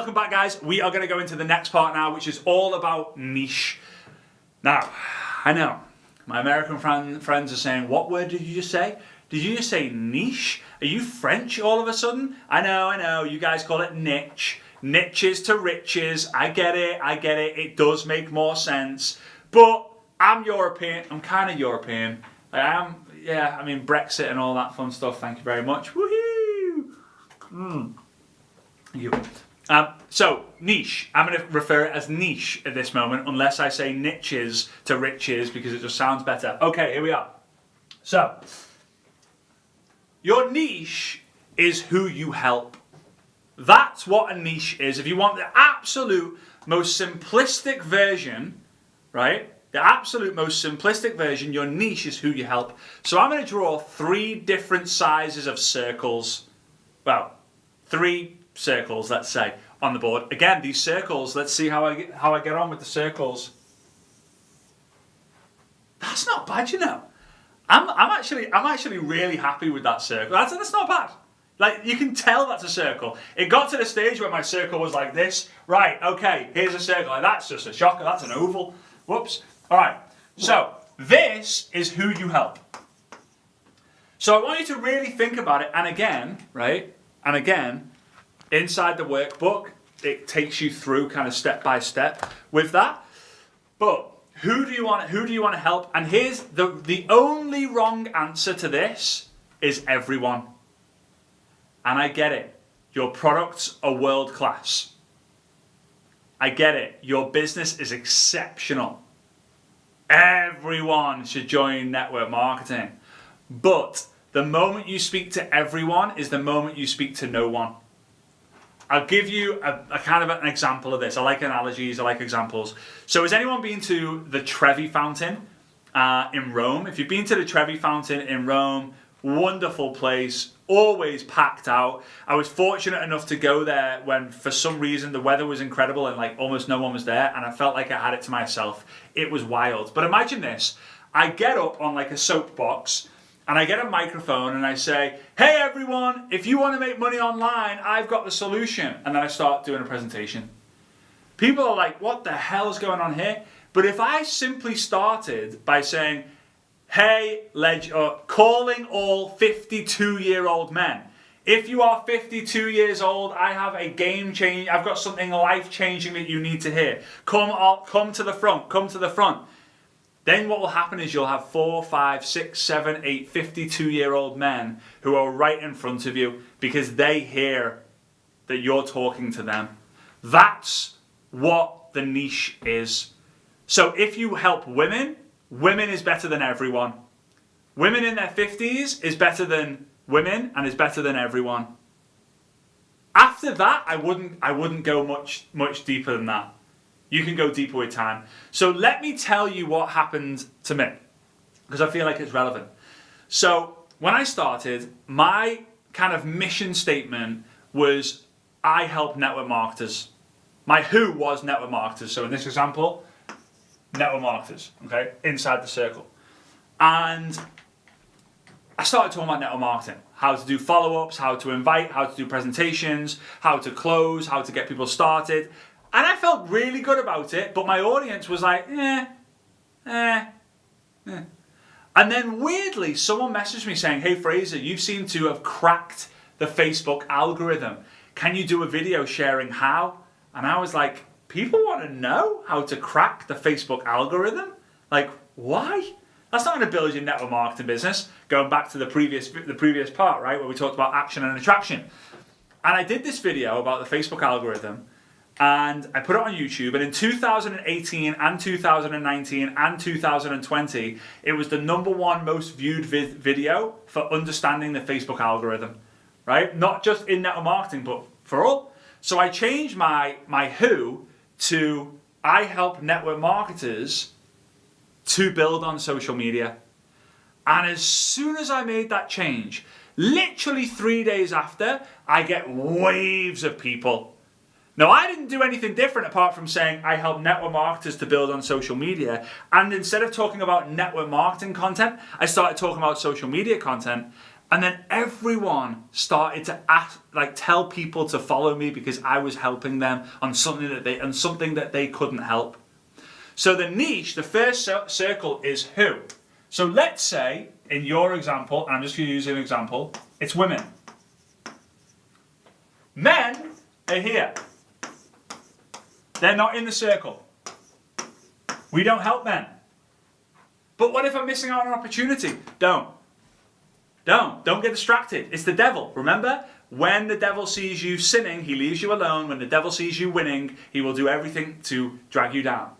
welcome back, guys. We are going to go into the next part now, which is all about niche. Now, I know my American friends are saying, what word did you just say? Did you just say niche? Are you French all of a sudden? I know. You guys call it niche. Niches to riches. I get it. It does make more sense. But I'm European. I'm kind of European. I am, yeah, I mean, Brexit and all that fun stuff. Thank you very much. Woohoo! Thank you. So, niche. I'm going to refer it as niche at this moment, unless I say niches to riches, because it just sounds better. Okay, here we are. So, your niche is who you help. That's what a niche is. If you want the absolute most simplistic version, right? The absolute most simplistic version, your niche is who you help. So I'm going to draw 3 different sizes of circles. Well, 3 circles, let's say, on the board. Again, these circles, let's see how I get on with the circles. That's not bad, you know. I'm actually really happy with that circle. That's not bad. Like, you can tell that's a circle. It got to the stage where my circle was like this. Right, okay, here's a circle. Like, that's just a shocker. That's an oval. Whoops. All right. So, this is who you help. So, I want you to really think about it. And again, right? And again, inside the workbook, it takes you through kind of step by step with that. But who do you want to help? And here's the only wrong answer to this is everyone. And I get it. Your products are world class. I get it. Your business is exceptional. Everyone should join network marketing. But the moment you speak to everyone is the moment you speak to no one. I'll give you a kind of an example of this. I like analogies, I like examples. So has anyone been to the Trevi Fountain in Rome? If you've been to the Trevi Fountain in Rome, wonderful place, always packed out. I was fortunate enough to go there when for some reason the weather was incredible and like almost no one was there, and I felt like I had it to myself. It was wild. But imagine this. I get up on like a soapbox and I get a microphone and I say, hey everyone, if you want to make money online, I've got the solution. And then I start doing a presentation. People are like, what the hell is going on here? But if I simply started by saying, hey, calling all 52-year-old men. If you are 52 years old, I have a game change. I've got something life-changing that you need to hear. Come to the front. Come to the front. Then what will happen is you'll have 4, 5, 6, 7, 8, 52-year-old men who are right in front of you because they hear that you're talking to them. That's what the niche is. So if you help women, women is better than everyone. Women in their 50s is better than women and is better than everyone. After that, I wouldn't go much deeper than that. You can go deeper with time. So let me tell you what happened to me, because I feel like it's relevant. So when I started, my kind of mission statement was I help network marketers. My who was network marketers. So in this example, network marketers, okay, inside the circle. And I started talking about network marketing, how to do follow-ups, how to invite, how to do presentations, how to close, how to get people started. And I felt really good about it, but my audience was like, And then weirdly, someone messaged me saying, hey Fraser, you seem to have cracked the Facebook algorithm. Can you do a video sharing how? And I was like, people want to know how to crack the Facebook algorithm? Like, why? That's not going to build your network marketing business. Going back to the previous part, right, where we talked about action and attraction. And I did this video about the Facebook algorithm, and I put it on YouTube, and in 2018 and 2019 and 2020, it was the #1 most viewed video for understanding the Facebook algorithm, right? Not just in network marketing, but for all. So I changed my who to I help network marketers to build on social media. And as soon as I made that change, literally 3 days after, I get waves of people. Now, I didn't do anything different apart from saying I help network marketers to build on social media. And instead of talking about network marketing content, I started talking about social media content. And then everyone started to ask, tell people to follow me because I was helping them on something that they couldn't help. So the niche, the first circle is who. So let's say in your example, and I'm just going to use an example, it's women. Men are here. They're not in the circle. We don't help men. But what if I'm missing out on an opportunity? Don't get distracted. It's the devil. Remember? When the devil sees you sinning, he leaves you alone. When the devil sees you winning, he will do everything to drag you down.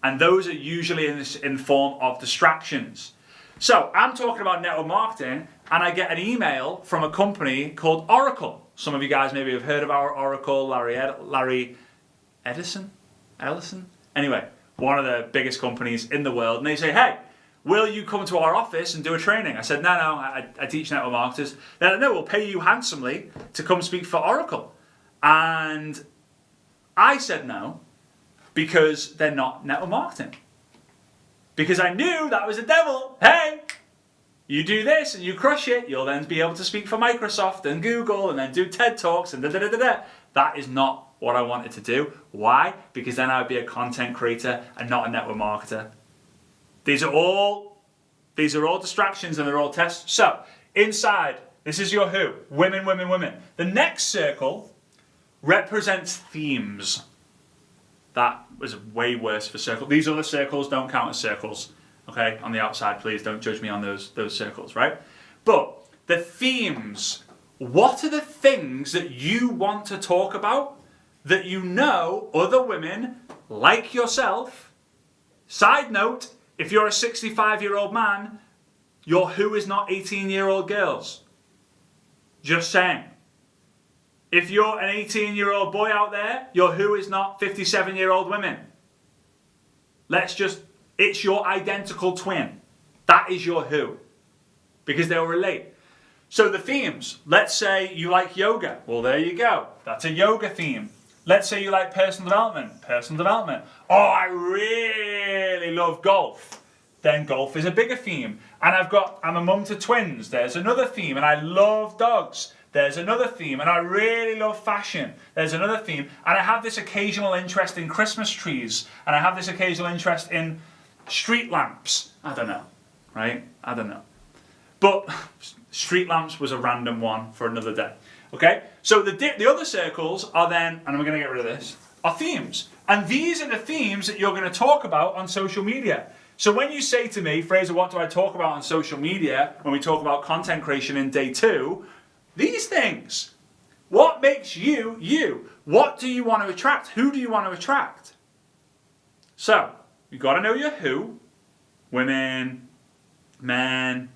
And those are usually in form of distractions. So I'm talking about network marketing, and I get an email from a company called Oracle. Some of you guys maybe have heard of our Oracle, Larry Ellison? Anyway, one of the biggest companies in the world. And they say, hey, will you come to our office and do a training? I said, no, I teach network marketers. They're like, no, we'll pay you handsomely to come speak for Oracle. And I said no, because they're not network marketing. Because I knew that was the devil. Hey, you do this and you crush it, you'll then be able to speak for Microsoft and Google and then do TED Talks and da-da-da-da-da. That is not what I wanted to do. Why? Because then I would be a content creator and not a network marketer. These are all distractions and they're all tests. So, inside, this is your who. Women, women, women. The next circle represents themes. That was way worse for circle. These other circles don't count as circles. Okay, on the outside, please don't judge me on those circles, right? But the themes, what are the things that you want to talk about that you know other women like yourself? Side note, if you're a 65-year-old man, your who is not 18-year-old girls. Just saying. If you're an 18-year-old boy out there, your who is not 57-year-old women. It's your identical twin. That is your who. Because they'll relate. So the themes, let's say you like yoga. Well, there you go. That's a yoga theme. Let's say you like personal development. Oh, I really love golf. Then golf is a bigger theme. And I'm a mum to twins. There's another theme. And I love dogs. There's another theme. And I really love fashion. There's another theme. And I have this occasional interest in Christmas trees. And I have this occasional interest in street lamps. I don't know. Right? I don't know. But street lamps was a random one for another day. Okay? So the other circles are then, and I'm going to get rid of this, are themes. And these are the themes that you're going to talk about on social media. So when you say to me, Fraser, what do I talk about on social media when we talk about content creation in day 2? These things. What makes you, you? What do you want to attract? Who do you want to attract? So, you've got to know your who. Women, men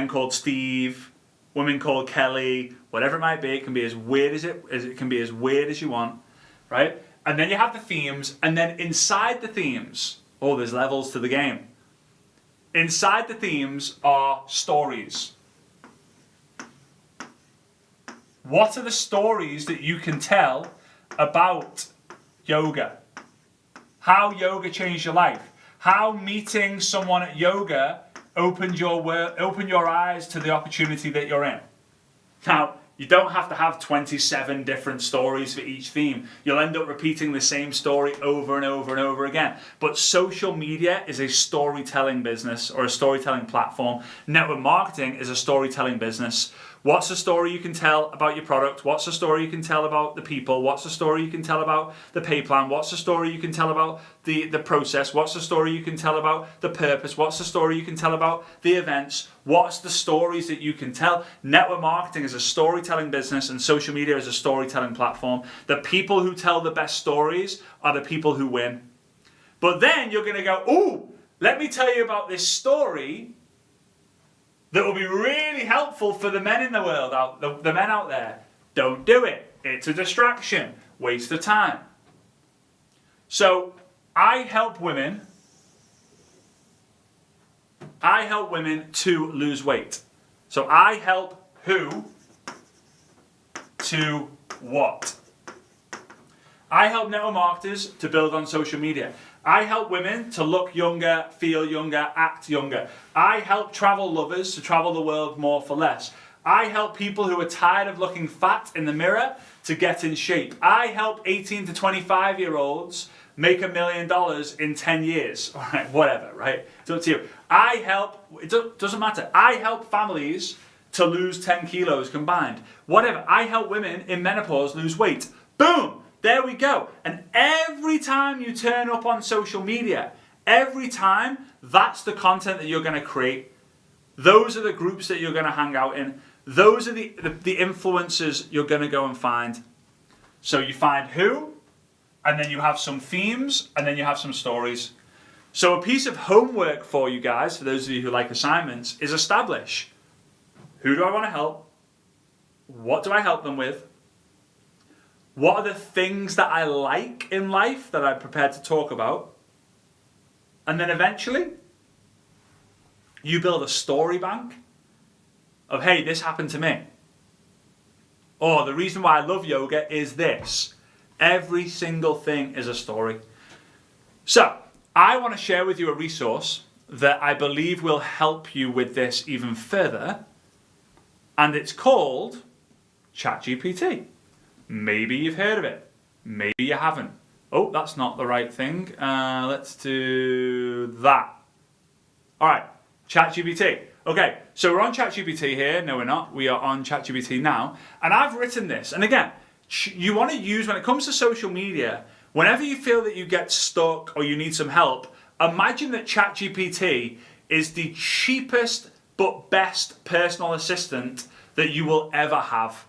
called Steve, women called Kelly, whatever it might be. It can be as weird as it can be as weird as you want, right? And then you have the themes, and then inside the themes, there's levels to the game. Inside the themes are stories. What are the stories that you can tell about yoga? How yoga changed your life? How meeting someone at yoga opened your eyes to the opportunity that you're in? Now, you don't have to have 27 different stories for each theme. You'll end up repeating the same story over and over and over again. But social media is a storytelling business or a storytelling platform. Network marketing is a storytelling business. What's the story you can tell about your product? What's the story you can tell about the people? What's the story you can tell about the pay plan? What's the story you can tell about the process? What's the story you can tell about the purpose? What's the story you can tell about the events? What's the stories that you can tell? Network marketing is a storytelling business and social media is a storytelling platform. The people who tell the best stories are the people who win. But then you're going to go, ooh, let me tell you about this story that will be really helpful for the men in the world, the men out there. Don't do it. It's a distraction. Waste of time. So I help women to lose weight. So I help who to what? I help network marketers to build on social media. I help women to look younger, feel younger, act younger. I help travel lovers to travel the world more for less. I help people who are tired of looking fat in the mirror to get in shape. I help 18 to 25-year-olds make $1 million in 10 years. All right, whatever, right? It's up to you. I help, it doesn't matter. I help families to lose 10 kilos combined. Whatever. I help women in menopause lose weight. Boom! There we go. And every time you turn up on social media, every time, that's the content that you're going to create. Those are the groups that you're going to hang out in. Those are the influencers you're going to go and find. So you find who, and then you have some themes, and then you have some stories. So a piece of homework for you guys, for those of you who like assignments, is establish who do I want to help? What do I help them with? What are the things that I like in life that I'm prepared to talk about? And then eventually, you build a story bank of, hey, this happened to me. Or the reason why I love yoga is this. Every single thing is a story. So, I want to share with you a resource that I believe will help you with this even further. And it's called ChatGPT. Maybe you've heard of it. Maybe you haven't. Oh, that's not the right thing. Let's do that. All right, ChatGPT. Okay, so we're on ChatGPT here. No, we're not. We are on ChatGPT now. And I've written this. And again, you want to use, when it comes to social media, whenever you feel that you get stuck or you need some help, imagine that ChatGPT is the cheapest but best personal assistant that you will ever have.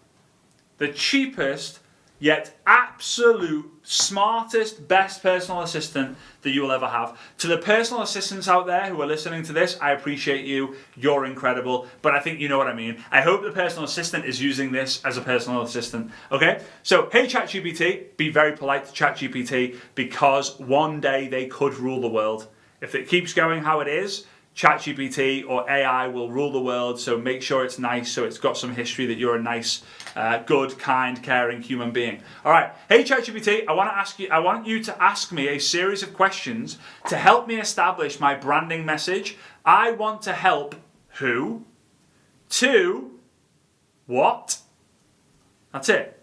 The cheapest, yet absolute smartest, best personal assistant that you will ever have. To the personal assistants out there who are listening to this, I appreciate you. You're incredible. But I think you know what I mean. I hope the personal assistant is using this as a personal assistant. Okay? So, hey ChatGPT, be very polite to ChatGPT because one day they could rule the world. If it keeps going how it is, ChatGPT or AI will rule the world, so make sure it's nice, so it's got some history that you're a nice, good, kind, caring human being. All right, hey ChatGPT, I want you to ask me a series of questions to help me establish my branding message. I want to help who, to, what. That's it.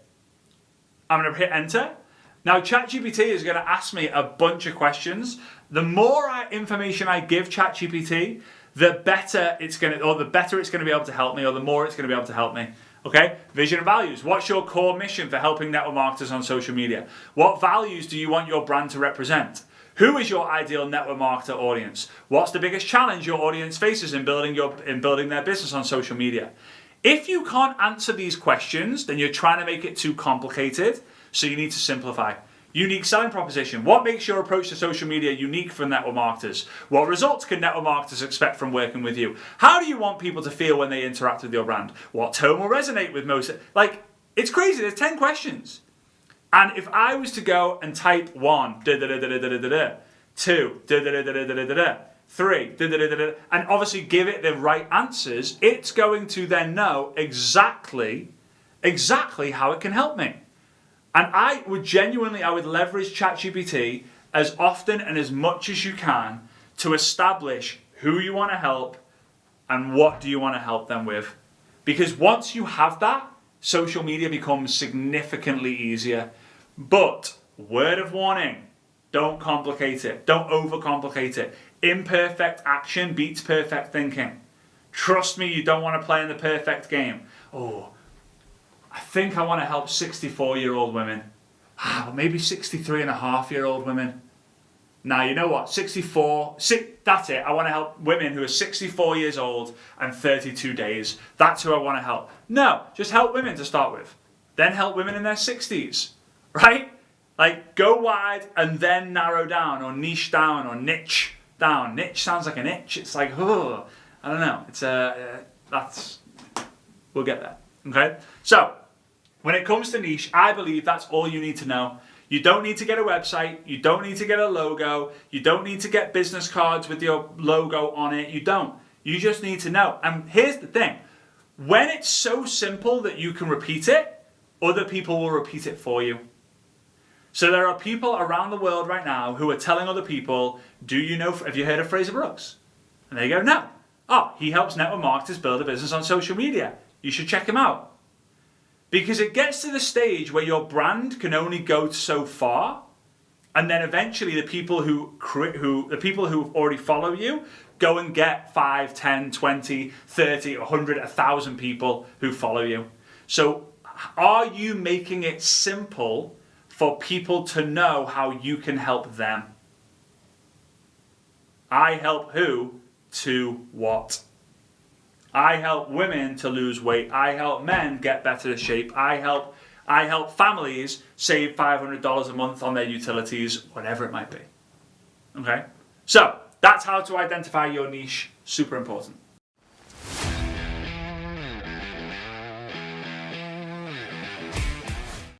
I'm going to hit enter. Now ChatGPT is going to ask me a bunch of questions. The more information I give ChatGPT, the better it's going to be able to help me, or the more it's going to be able to help me. Okay? Vision and values. What's your core mission for helping network marketers on social media? What values do you want your brand to represent? Who is your ideal network marketer audience? What's the biggest challenge your audience faces in building their business on social media? If you can't answer these questions, then you're trying to make it too complicated. So you need to simplify. Unique selling proposition. What makes your approach to social media unique for network marketers? What results can network marketers expect from working with you? How do you want people to feel when they interact with your brand? What tone will resonate with most? Like, it's crazy. There's 10 questions. And if I was to go and type 1, 2, 3, and obviously give it the right answers, it's going to then know exactly how it can help me. And I would leverage ChatGPT as often and as much as you can to establish who you want to help and what do you want to help them with. Because once you have that, social media becomes significantly easier. But, word of warning, don't complicate it. Don't overcomplicate it. Imperfect action beats perfect thinking. Trust me, you don't want to play in the perfect game. Oh, I think I want to help 64-year-old women. But maybe 63-and-a-half-year-old women. Now, you know what? 64, that's it. I want to help women who are 64 years old and 32 days. That's who I want to help. No, just help women to start with. Then help women in their 60s, right? Like, go wide and then narrow down, or niche down, or niche down. Niche sounds like an itch. It's like, oh, I don't know. We'll get there, okay? So, when it comes to niche, I believe that's all you need to know. You don't need to get a website. You don't need to get a logo. You don't need to get business cards with your logo on it. You don't. You just need to know. And here's the thing. When it's so simple that you can repeat it, other people will repeat it for you. So there are people around the world right now who are telling other people, have you heard of Fraser Brooks? And they go, no. Oh, he helps network marketers build a business on social media. You should check him out. Because it gets to the stage where your brand can only go so far, and then eventually the people who already follow you go and get 5, 10, 20, 30, 100, 1,000 people who follow you. So are you making it simple for people to know how you can help them? I help who to what? I help women to lose weight. I help men get better shape. I help families save $500 a month on their utilities, whatever it might be. Okay? So, that's how to identify your niche. Super important.